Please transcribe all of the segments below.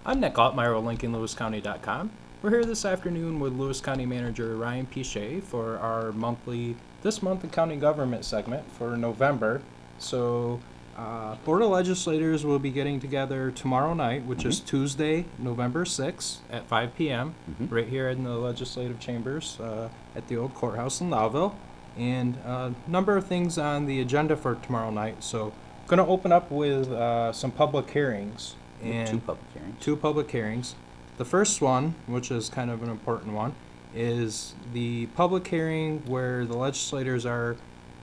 I'm Nick Altmeyer with linkinglewiscounty.com. We're here this afternoon with Lewis County Manager Ryan Piche for our this month in county government segment for November. So, Board of Legislators will be getting together tomorrow night, which is Tuesday, November 6th at 5 p.m. Right here in the legislative chambers at the old courthouse in Lowville. And a number of things on the agenda for tomorrow night. So, going to open up with some public hearings. And two public hearings. The first one, which is kind of an important one, is the public hearing where the legislators are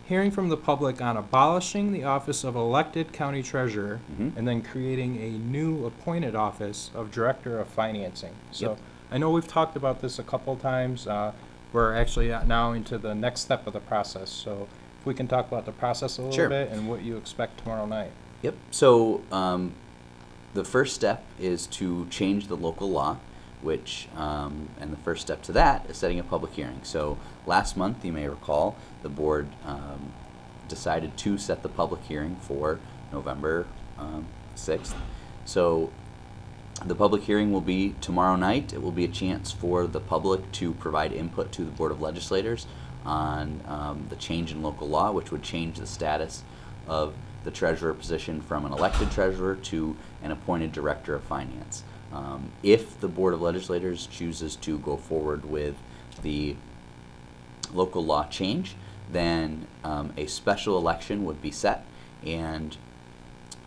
hearing from the public on abolishing the office of elected county treasurer and then creating a new appointed office of director of financing. So I know we've talked about this a couple times. We're actually now into the next step of the process. So if we can talk about the process a little bit and what you expect tomorrow night. So the first step is to change the local law, which, and the first step to that is setting a public hearing. So last month, you may recall, the board decided to set the public hearing for November 6th. So the public hearing will be tomorrow night. It will be a chance for the public to provide input to the Board of Legislators on the change in local law, which would change the status of the treasurer position from an elected treasurer to an appointed director of finance. If the Board of Legislators chooses to go forward with the local law change, then a special election would be set, and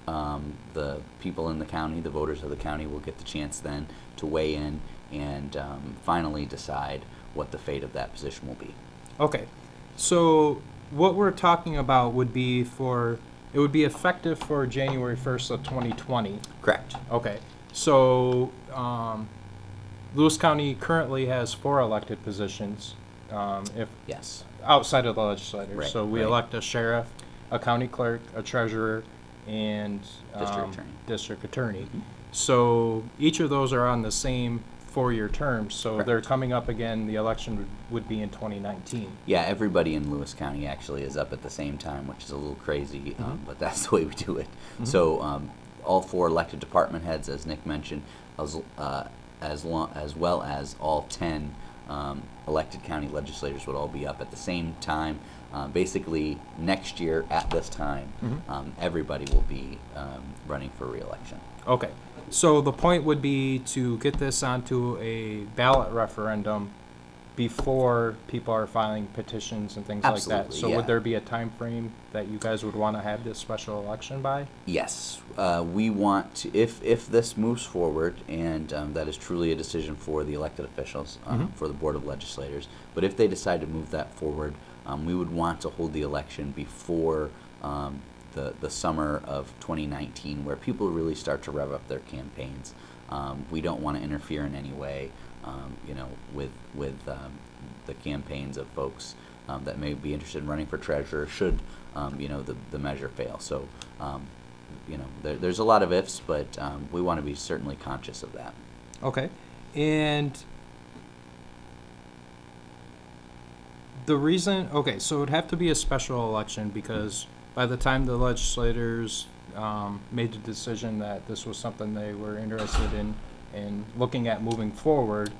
the people in the county, the voters of the county, will get the chance then to weigh in and finally decide what the fate of that position will be. Okay, so what we're talking about would be it would be effective for January 1st of 2020. Correct. Okay, so Lewis County currently has 4 elected positions. Yes. Outside of the legislators. Right, So we elect a sheriff, a county clerk, a treasurer, and district attorney. So each of those are on the same 4-year terms. So they're coming up again. The election would be in 2019. Yeah, everybody in Lewis County actually is up at the same time, which is a little crazy, but that's the way we do it. So all 4 elected department heads, as Nick mentioned, as well as all 10 elected county legislators would all be up at the same time. Basically, next year at this time, everybody will be running for re-election. Okay. So the point would be to get this onto a ballot referendum before people are filing petitions and things like that. So would there be a time frame that you guys would want to have this special election by? Yes. We want to, if this moves forward, and that is truly a decision for the elected officials, for the Board of Legislators, but if they decide to move that forward, we would want to hold the election before the summer of 2019, where people really start to rev up their campaigns. We don't want to interfere in any way, with the campaigns of folks that may be interested in running for treasurer should, the measure fail. So, there's a lot of ifs, but we want to be certainly conscious of that. Okay. And the reason, so it would have to be a special election because by the time the legislators made the decision that this was something they were interested in looking at moving forward,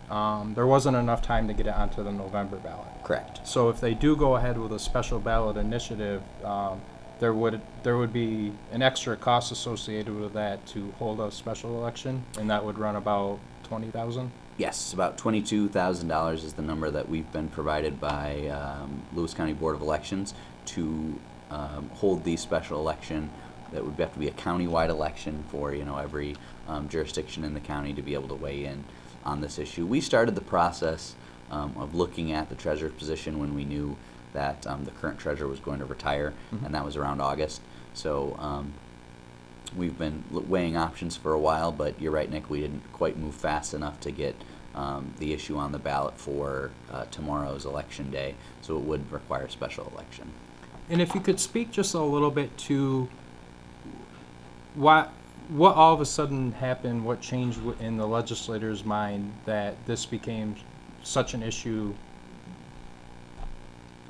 there wasn't enough time to get it onto the November ballot. Correct. So if they do go ahead with a special ballot initiative, there would be an extra cost associated with that to hold a special election, and that would run about $20,000. Yes, about $22,000 is the number that we've been provided by Lewis County Board of Elections to hold the special election. That would have to be a county-wide election for every jurisdiction in the county to be able to weigh in on this issue. We started the process of looking at the treasurer's position when we knew that the current treasurer was going to retire, and that was around August. So we've been weighing options for a while, but you're right, Nick, we didn't quite move fast enough to get the issue on the ballot for tomorrow's election day, so it would require a special election. And if you could speak just a little bit to what all of a sudden happened, what changed in the legislator's mind that this became such an issue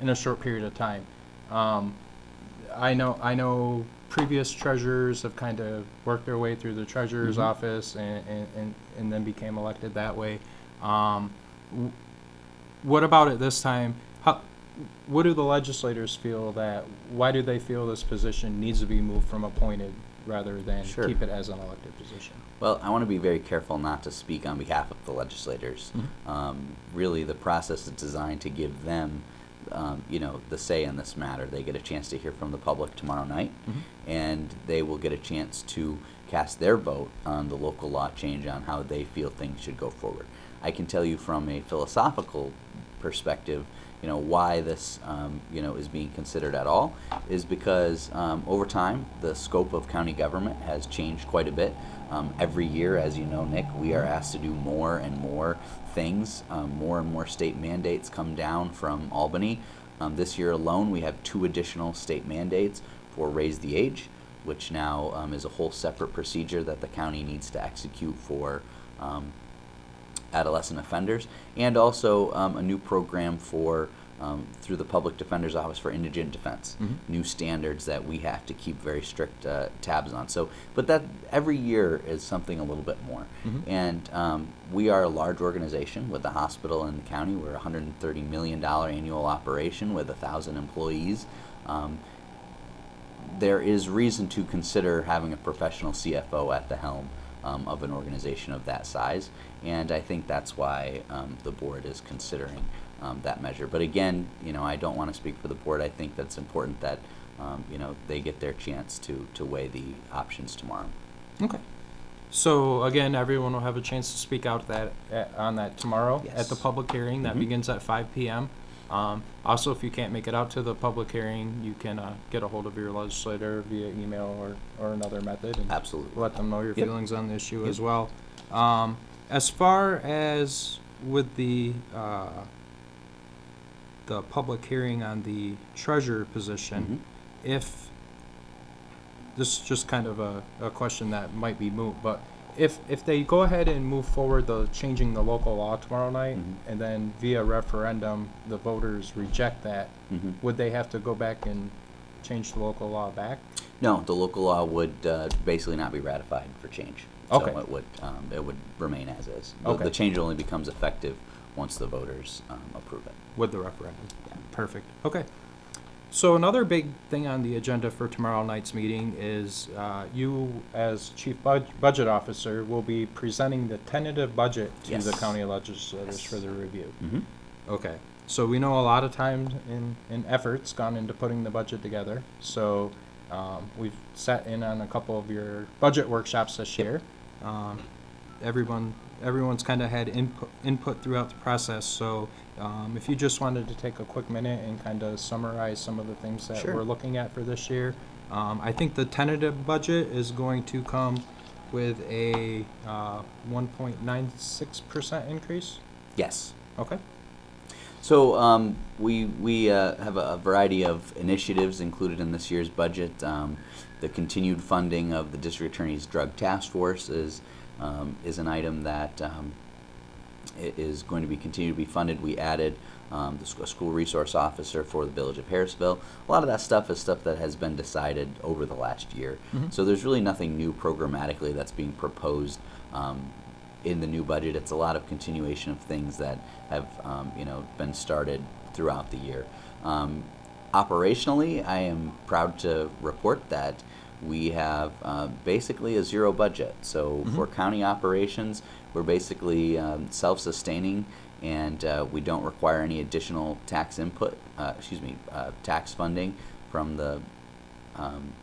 in a short period of time. I know previous treasurers have kind of worked their way through the treasurer's Mhm. office and then became elected that way. W- what about it this time? What do the legislators feel why do they feel this position needs to be moved from appointed rather than Sure. keep it as an elected position? Well, I want to be very careful not to speak on behalf of the legislators. Really, the process is designed to give them, the say in this matter. They get a chance to hear from the public tomorrow night, and they will get a chance to cast their vote on the local law change on how they feel things should go forward. I can tell you from a philosophical perspective, why this, is being considered at all is because over time, the scope of county government has changed quite a bit. Every year, as you know, Nick, we are asked to do more and more things. More and more state mandates come down from Albany. This year alone, we have 2 additional state mandates for Raise the Age, which now is a whole separate procedure that the county needs to execute for adolescent offenders, and also a new program for through the Public Defender's Office for Indigent Defense, new standards that we have to keep very strict tabs on. So, but that every year is something a little bit more. And we are a large organization with the hospital and the county. We're a $130 million annual operation with 1,000 employees. There is reason to consider having a professional CFO at the helm of an organization of that size, and I think that's why the board is considering that measure. But again, I don't want to speak for the board. I think that's important that they get their chance to weigh the options tomorrow. Okay. So again, everyone will have a chance to speak out on that tomorrow Yes. at the public hearing that begins at 5 p.m. Also, if you can't make it out to the public hearing, you can get a hold of your legislator via email or another method and Absolutely. let them know your Yep. feelings on the issue Yep. as well. As far as with the public hearing on the treasurer position, if this is just kind of a question that might be moot, but if they go ahead and move forward changing the local law tomorrow night, and then via referendum the voters reject that, would they have to go back and change the local law back? No, the local law would basically not be ratified for change. Okay. So it would remain as is. Okay. The change only becomes effective once the voters approve it. With the referendum. Perfect. Okay. So another big thing on the agenda for tomorrow night's meeting is you, as Chief Budget Officer, will be presenting the tentative budget to Yes. the county legislators Yes. for their review. Mm-hmm. Okay. So we know a lot of time and effort's gone into putting the budget together. So we've sat in on a couple of your budget workshops this year. Everyone's kind of had input throughout the process. So if you just wanted to take a quick minute and kind of summarize some of the things that Sure. we're looking at for this year. I think the tentative budget is going to come with a 1.96% increase. Yes. Okay. So we have a variety of initiatives included in this year's budget. The continued funding of the District Attorney's Drug Task Force is an item that is going to be continued to be funded. We added a school resource officer for the Village of Harrisville. A lot of that stuff is stuff that has been decided over the last year. So there's really nothing new programmatically that's being proposed in the new budget. It's a lot of continuation of things that have been started throughout the year. Operationally, I am proud to report that we have basically a zero budget. So for county operations, we're basically self-sustaining, and we don't require any additional tax tax funding from the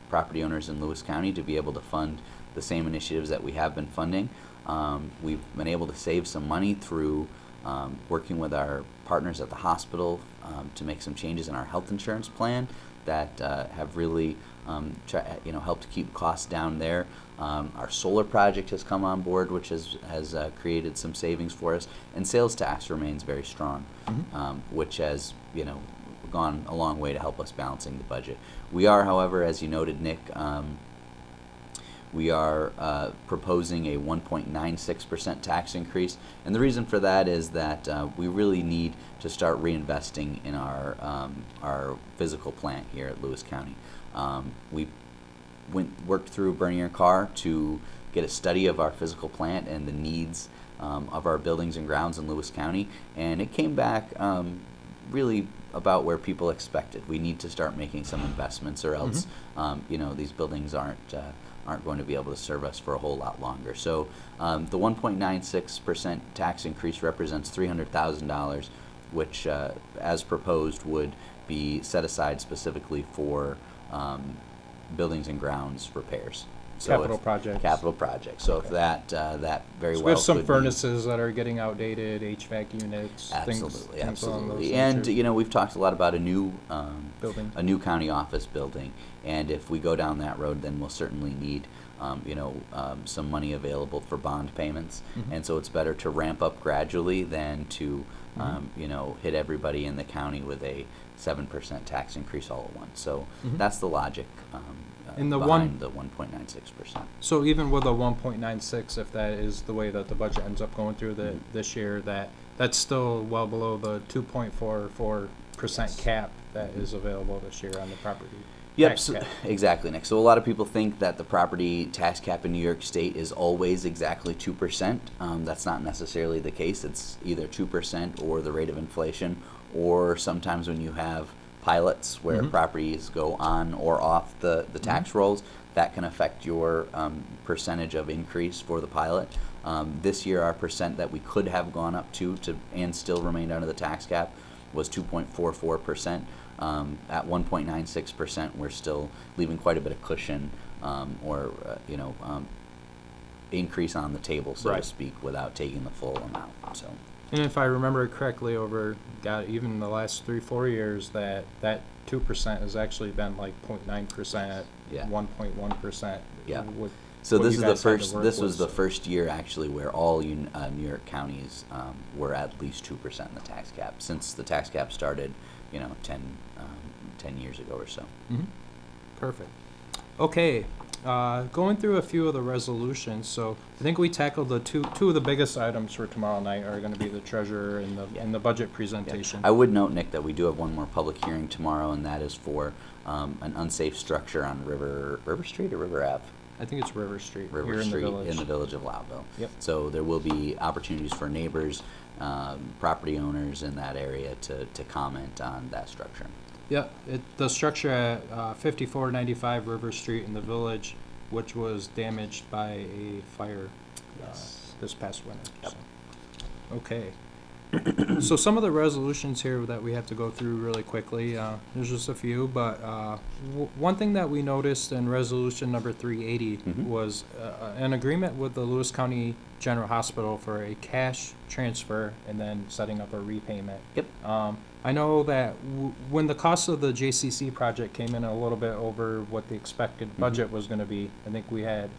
property owners in Lewis County to be able to fund the same initiatives that we have been funding. We've been able to save some money through working with our partners at the hospital to make some changes in our health insurance plan that have really helped to keep costs down there. Our solar project has come on board, which has created some savings for us, and sales tax remains very strong, which has gone a long way to help us balancing the budget. We are, however, as you noted, Nick, we are proposing a 1.96% tax increase, and the reason for that is that we really need to start reinvesting in our physical plant here at Lewis County. We worked through Burning Your Car to get a study of our physical plant and the needs of our buildings and grounds in Lewis County, and it came back really about where people expected. We need to start making some investments, or else, these buildings aren't going to be able to serve us for a whole lot longer. So the 1.96% tax increase represents $300,000, which, as proposed, would be set aside specifically for buildings and grounds repairs. So Capital projects. Capital projects. So Okay. if that very So we well have some could be- furnaces that are getting outdated, HVAC units, Absolutely, things along those absolutely. And natures. we've talked a lot about a new Building. a new county office building, and if we go down that road, then we'll certainly need some money available for bond payments. And so it's better to ramp up gradually than to hit everybody in the county with a 7% tax increase all at once. So that's the logic And the behind the 1.96%. So even with a 1.96, if that is the way that the budget ends up going through this year, that's still well below the 2.44% cap that is available this year on the property. Yep, tax cap. exactly, Nick. So a lot of people think that the property tax cap in New York State is always exactly 2%. That's not necessarily the case. It's either 2% or the rate of inflation, or sometimes when you have pilots where properties go on or off the tax rolls, that can affect your percentage of increase for the pilot. This year, our percent that we could have gone up to and still remained under the tax cap was 2.44%. At 1.96%, we're still leaving quite a bit of cushion increase on the table, so to speak, without taking the full amount. So. And if I remember correctly, even the last 3-4 years, that 2% has actually been like 0.9%, 1.1%. Yeah. With So what this you is the guys had to first. work This was with. the first year actually where all New York counties were at least 2% in the tax cap since the tax cap started, 10 years ago or so. Perfect. Okay, going through a few of the resolutions. So I think we tackled the two of the biggest items for tomorrow night are going to be the treasurer and the budget presentation. I would note, Nick, that we do have one more public hearing tomorrow, and that is for an unsafe structure on River Street or River Ave. I think it's River Street River here Street in the village. of Loudville. Yep. So there will be opportunities for neighbors, property owners in that area to comment on that structure. Yeah, the structure at 5495 River Street in the village, which was damaged by a fire this past winter. Yep. So. Okay. So some of the resolutions here that we have to go through really quickly, there's just a few, but one thing that we noticed in resolution number 380 was an agreement with the Lewis County General Hospital for a cash transfer and then setting up a repayment. Yep. I know that when the cost of the JCC project came in a little bit over what the expected budget was going to be, I think we had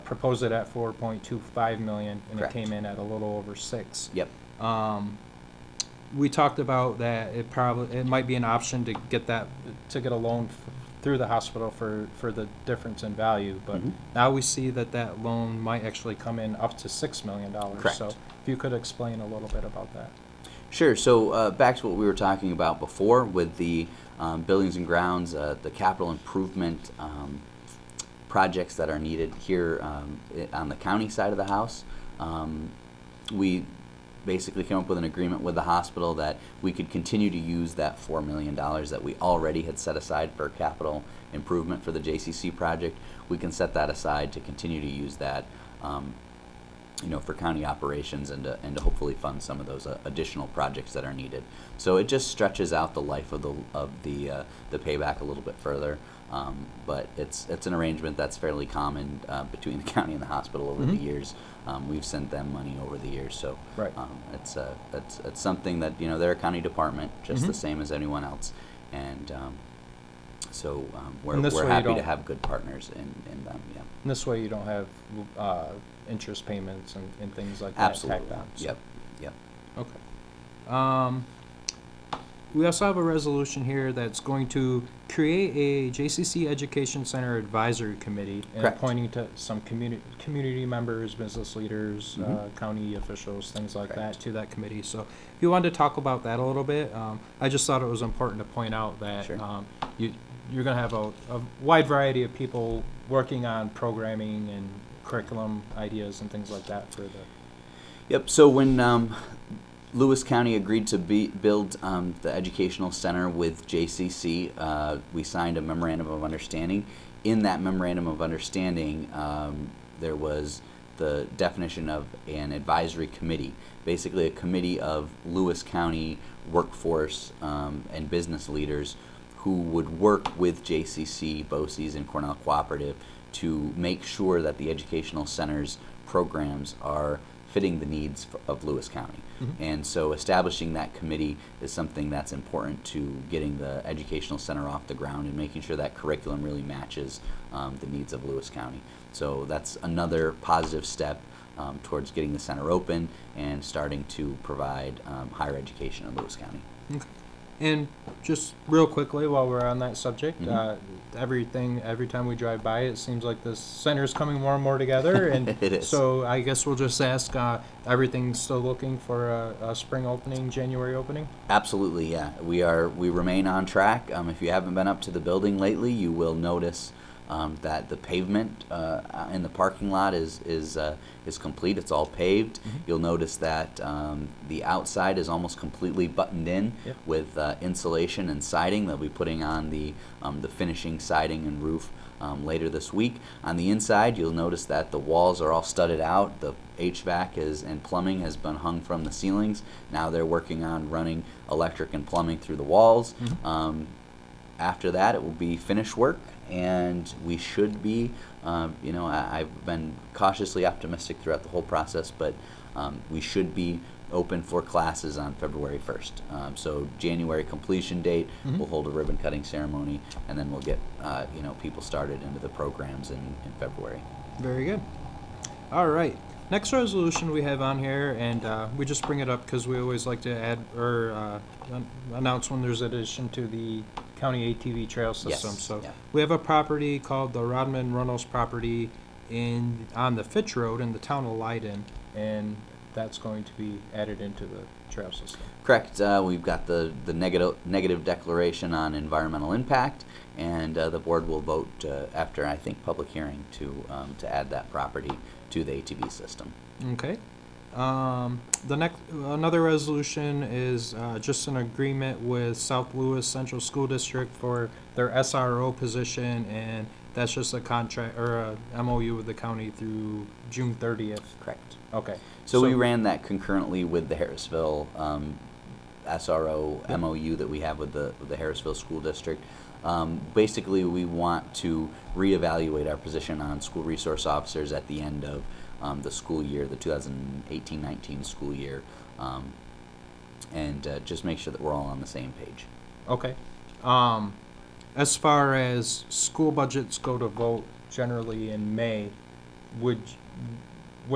proposed it at $4.25 million, and Correct. it came in at a little over $6 million. Yep. We talked about that it might be an option to get a loan through the hospital for the difference in value, but now we see that loan might actually come in up to $6 million. Correct. So if you could explain a little bit about that. Sure. So back to what we were talking about before with the buildings and grounds, the capital improvement projects that are needed here on the county side of the house. We basically came up with an agreement with the hospital that we could continue to use that $4 million that we already had set aside for capital improvement for the JCC project. We can set that aside to continue to use that for county operations and to hopefully fund some of those additional projects that are needed. So it just stretches out the life of the payback a little bit further. But it's an arrangement that's fairly common between the county and the hospital over the years. We've sent them money over the years, so Right. it's something that they're a county department just the same as anyone else, and so we're And this way you happy to don't- have good partners in them. Yeah. And this way you don't have interest payments and things like that Absolutely. tacked on. So- Yep. Okay. We also have a resolution here that's going to create a JCC Education Center Advisory Committee and Correct. appointing to some community members, business leaders, county officials, things like Correct. that to that committee. So if you wanted to talk about that a little bit, I just thought it was important to point out that Sure. you're going to have a wide variety of people working on programming and curriculum ideas and things like that for the. Yep. So when Lewis County agreed to build the educational center with JCC, we signed a memorandum of understanding. In that memorandum of understanding, there was the definition of an advisory committee, basically a committee of Lewis County workforce and business leaders who would work with JCC, BOCES, and Cornell Cooperative to make sure that the educational center's programs are fitting the needs of Lewis County. Mm-hmm. And so establishing that committee is something that's important to getting the educational center off the ground and making sure that curriculum really matches the needs of Lewis County. So that's another positive step towards getting the center open and starting to provide higher education in Lewis County. Okay. And just real quickly while we're on that subject, Mhm. every time we drive by, it seems like this center is coming more and more together. And It is. So I guess we'll just ask, everything's still looking for a spring opening, January opening? Absolutely, yeah. We remain on track. If you haven't been up to the building lately, you will notice that the pavement in the parking lot is complete. It's all paved. Mm-hmm. You'll notice that the outside is almost completely buttoned in Yep. with insulation and siding. They'll be putting on the finishing siding and roof later this week. On the inside, you'll notice that the walls are all studded out. The HVAC and plumbing has been hung from the ceilings. Now they're working on running electric and plumbing through the walls. Mm-hmm. After that, it will be finished work, and we should be, I've been cautiously optimistic throughout the whole process, but we should be open for classes on February 1st. So January completion date, Mhm. we'll hold a ribbon cutting ceremony, and then we'll get, people started into the programs in February. Very good. All right. Next resolution we have on here, and we just bring it up because we always like to add or announce when there's addition to the county ATV trail system. Yes, So yeah. we have a property called the Rodman Runnels property on the Fitch Road in the town of Leiden, and that's going to be added into the trail system. Correct. We've got the negative declaration on environmental impact, and the board will vote after, I think, public hearing to add that property to the ATV system. Okay. Another resolution is just an agreement with South Lewis Central School District for their SRO position, and that's just a contract or a MOU with the county through June 30th. Correct. Okay. So we ran that concurrently with the Harrisville SRO Yep. MOU that we have with the Harrisville School District. Basically, we want to reevaluate our position on school resource officers at the end of the school year, the 2018-19 school year, and just make sure that we're all on the same page. Okay. As far as school budgets go to vote generally in May, would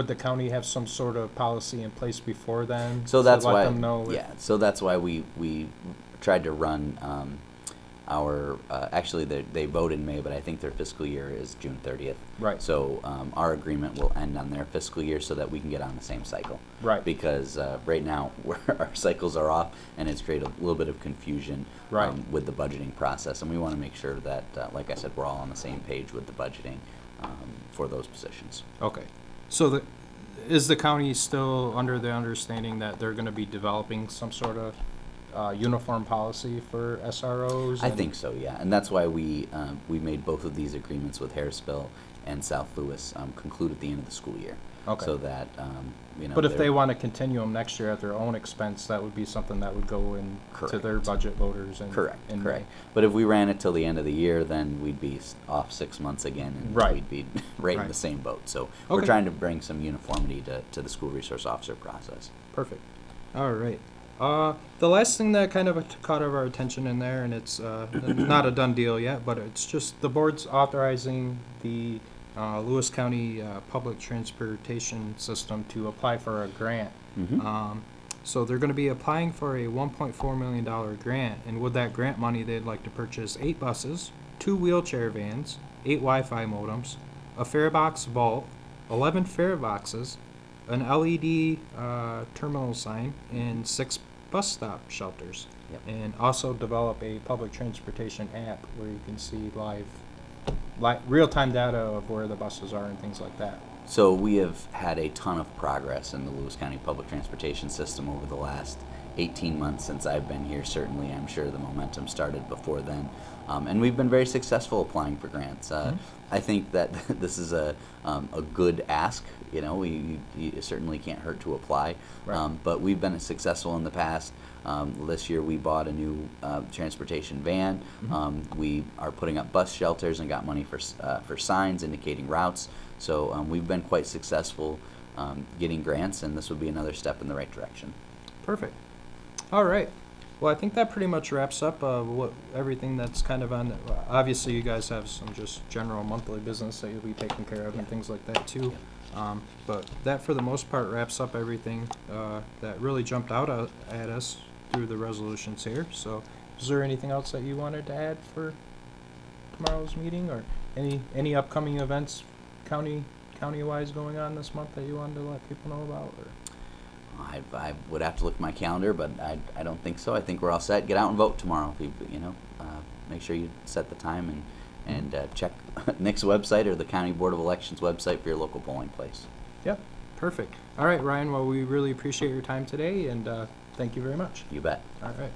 the county have some sort of policy in place before then? So that's to let why, them know yeah. So that's why we tried to run our. Actually, they vote in May, but I think their fiscal year is June 30th. Right. So our agreement will end on their fiscal year, so that we can get on the same cycle. Right. Because right now our cycles are off, and it's created a little bit of confusion Right. with the budgeting process, and we want to make sure that, like I said, we're all on the same page with the budgeting for those positions. Okay. So is the county still under the understanding that they're going to be developing some sort of uniform policy for SROs? I think so, yeah, and that's why we made both of these agreements with Harrisville and South Lewis conclude at the end of the school year. Okay. So that But if they're- they want to continue them next year at their own expense, that would be something that would go in to their Correct. budget voters. Correct. In Correct. May. But if we ran it till the end of the year, then we'd be off 6 months again, and Right. we'd be right in Right. the same boat. So we're Okay. trying to bring some uniformity to the school resource officer process. Perfect. All right. The last thing that kind of caught our attention in there, and it's not a done deal yet, but it's just the board's authorizing the Lewis County Public Transportation System to apply for a grant. Mm-hmm. So they're going to be applying for a $1.4 million grant, and with that grant money, they'd like to purchase 8 buses, 2 wheelchair vans, 8 Wi-Fi modems, a farebox vault, 11 fare boxes, an LED terminal sign, and 6 bus stop shelters. Yep. And also develop a public transportation app where you can see real-time data of where the buses are and things like that. So we have had a ton of progress in the Lewis County public transportation system over the last 18 months since I've been here. Certainly, I'm sure the momentum started before then. And we've been very successful applying for grants. I think that this is a good ask. You know, you certainly can't hurt to apply. Right. But we've been successful in the past. This year we bought a new transportation van. We are putting up bus shelters and got money for signs indicating routes. So we've been quite successful getting grants, and this would be another step in the right direction. Perfect. All right. Well, I think that pretty much wraps up everything that's kind of on. Obviously, you guys have some just general monthly business that you'll be taking care of and things like that too. But that, for the most part, wraps up everything that really jumped out at us through the resolutions here. So, is there anything else that you wanted to add for tomorrow's meeting, or any upcoming events county-wise going on this month that you wanted to let people know about? Or? I would have to look at my calendar, but I don't think so. I think we're all set. Get out and vote tomorrow. Make sure you set the time and check Nick's website or the County Board of Elections website for your local polling place. Yep, perfect. All right, Ryan. Well, we really appreciate your time today, and thank you very much. You bet. All right.